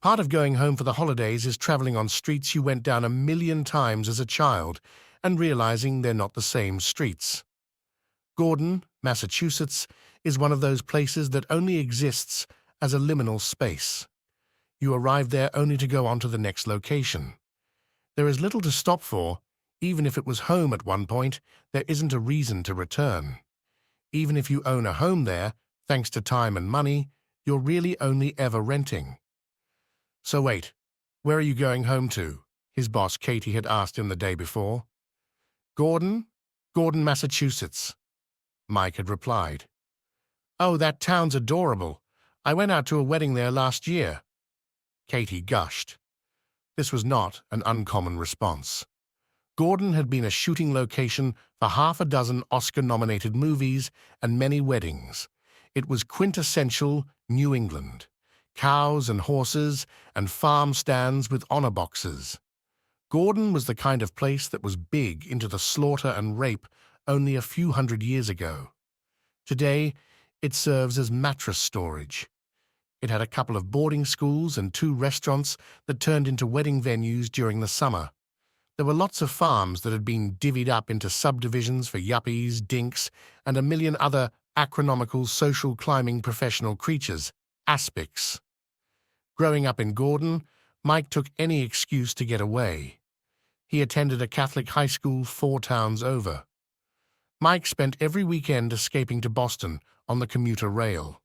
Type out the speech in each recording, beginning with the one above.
Part of going home for the holidays is traveling on streets you went down 1,000,000 times as a child and realizing they're not the same streets. Gordon, Massachusetts, is one of those places that only exists as a liminal space. You arrive there only to go on to the next location. There is little to stop for. Even if it was home at one point, there isn't a reason to return. Even if you own a home there, thanks to time and money, you're really only ever renting. So wait, where are you going home to? His boss Katie had asked him the day before. Gordon, Massachusetts, Mike had replied. Oh, that town's adorable. I went out to a wedding there last year. Katie gushed. This was not an uncommon response. Gordon had been a shooting location for half a dozen Oscar-nominated movies and many weddings. It was quintessential New England. Cows and horses and farm stands with honor boxes. Gordon was the kind of place that was big into the slaughter and rape only a few hundred years ago. Today, it serves as mattress storage. It had a couple of boarding schools and 2 restaurants that turned into wedding venues during the summer. There were lots of farms that had been divvied up into subdivisions for yuppies, dinks, and 1,000,000 other acronomical social climbing professional creatures, aspics. Growing up in Gordon, Mike took any excuse to get away. He attended a Catholic high school 4 towns over. Mike spent every weekend escaping to Boston on the commuter rail.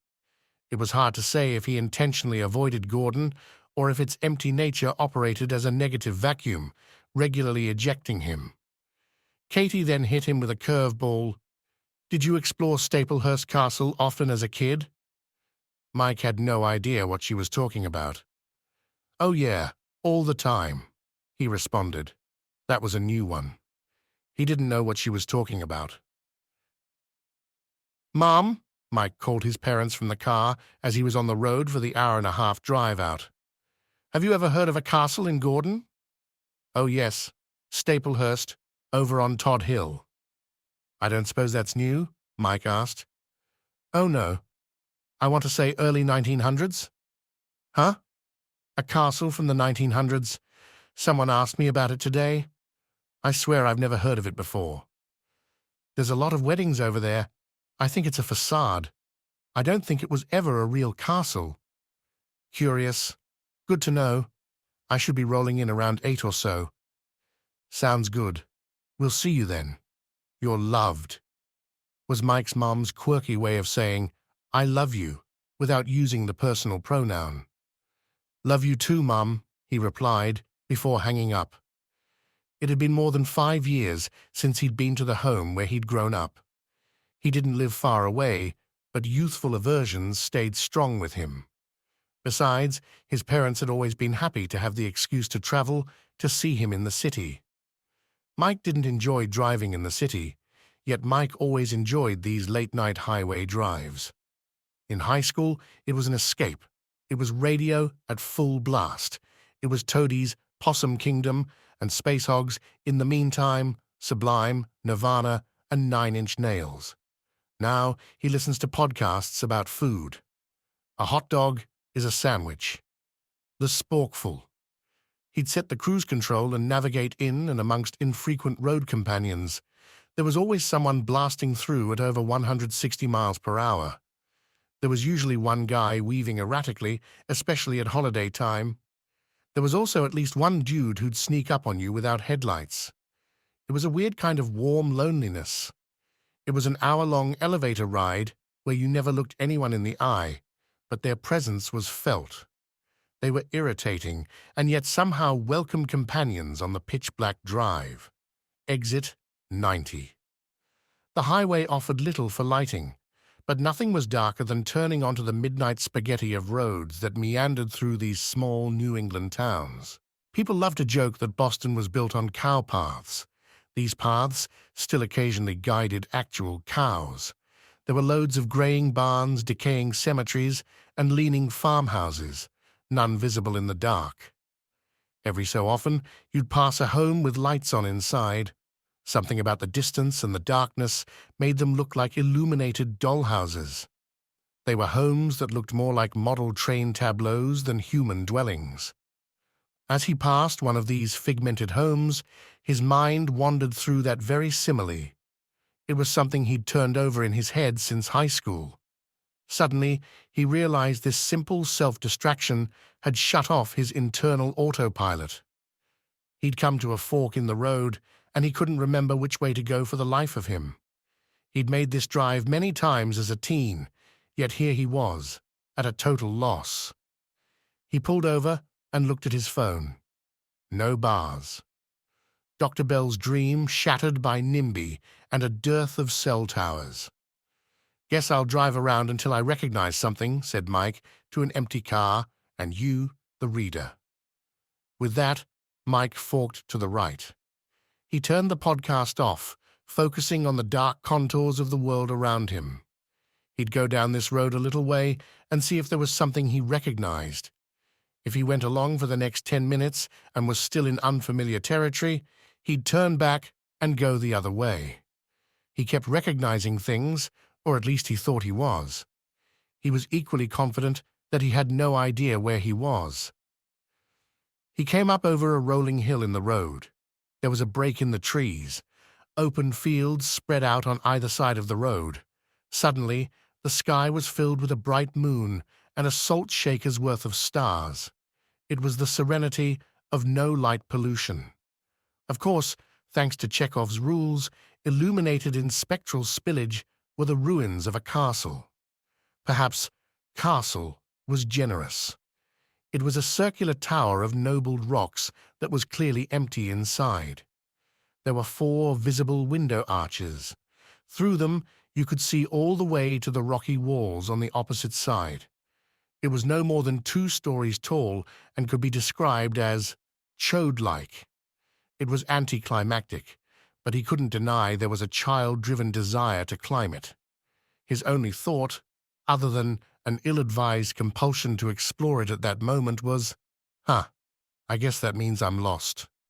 It was hard to say if he intentionally avoided Gordon or if its empty nature operated as a negative vacuum, regularly ejecting him. Katie then hit him with a curveball. Did you explore Staplehurst Castle often as a kid? Mike had no idea what she was talking about. Oh yeah, all the time, he responded. That was a new one. He didn't know what she was talking about. Mom, Mike called his parents from the car as he was on the road for the hour-and-a-half drive out. Have you ever heard of a castle in Gordon? Oh yes, Staplehurst, over on Todd Hill. I don't suppose that's new? Mike asked. Oh no. I want to say early 1900s. Huh? A castle from the 1900s. Someone asked me about it today. I swear I've never heard of it before. There's a lot of weddings over there. I think it's a facade. I don't think it was ever a real castle. Curious. Good to know. I should be rolling in around 8 or so. Sounds good. We'll see you then. You're loved, was Mike's mom's quirky way of saying, I love you, without using the personal pronoun. Love you too, Mum, he replied, before hanging up. It had been more than 5 years since he'd been to the home where he'd grown up. He didn't live far away, but youthful aversions stayed strong with him. Besides, his parents had always been happy to have the excuse to travel to see him in the city. Mike didn't enjoy driving in the city, yet Mike always enjoyed these late-night highway drives. In high school, it was an escape. It was radio at full blast. It was Toadie's Possum Kingdom and Space Hogs, In the Meantime, Sublime, Nirvana, and 9 Inch Nails. Now he listens to podcasts about food. A hot dog is a sandwich. The Sporkful. He'd set the cruise control and navigate in and amongst infrequent road companions. There was always someone blasting through at over 160 miles per hour. There was usually one guy weaving erratically, especially at holiday time. There was also at least one dude who'd sneak up on you without headlights. It was a weird kind of warm loneliness. It was an hour-long elevator ride where you never looked anyone in the eye, but their presence was felt. They were irritating, and yet somehow welcome companions on the pitch-black drive. Exit 90. The highway offered little for lighting, but nothing was darker than turning onto the midnight spaghetti of roads that meandered through these small New England towns. People loved to joke that Boston was built on cow paths. These paths still occasionally guided actual cows. There were loads of graying barns, decaying cemeteries, and leaning farmhouses, none visible in the dark. Every so often, you'd pass a home with lights on inside. Something about the distance and the darkness made them look like illuminated dollhouses. They were homes that looked more like model train tableaus than human dwellings. As he passed one of these figmented homes, his mind wandered through that very simile. It was something he'd turned over in his head since high school. Suddenly, he realized this simple self-distraction had shut off his internal autopilot. He'd come to a fork in the road, and he couldn't remember which way to go for the life of him. He'd made this drive many times as a teen, yet here he was, at a total loss. He pulled over and looked at his phone. No bars. Dr. Bell's dream shattered by NIMBY and a dearth of cell towers. "Guess I'll drive around until I recognize something," said Mike to an empty car, "and you, the reader." With that, Mike forked to the right. He turned the podcast off, focusing on the dark contours of the world around him. He'd go down this road a little way and see if there was something he recognized. If he went along for the next 10 minutes and was still in unfamiliar territory, he'd turn back and go the other way. He kept recognizing things, or at least he thought he was. He was equally confident that he had no idea where he was. He came up over a rolling hill in the road. There was a break in the trees. Open fields spread out on either side of the road. Suddenly, the sky was filled with a bright moon and a salt shaker's worth of stars. It was the serenity of no light pollution. Of course, thanks to Chekhov's rules, illuminated in spectral spillage were the ruins of a castle. Perhaps castle was generous. It was a circular tower of nobled rocks that was clearly empty inside. There were 4 visible window arches. Through them, you could see all the way to the rocky walls on the opposite side. It was no more than 2 stories tall and could be described as chode-like. It was anticlimactic, but he couldn't deny there was a child-driven desire to climb it. His only thought, other than an ill-advised compulsion to explore it at that moment, was, I guess that means I'm lost.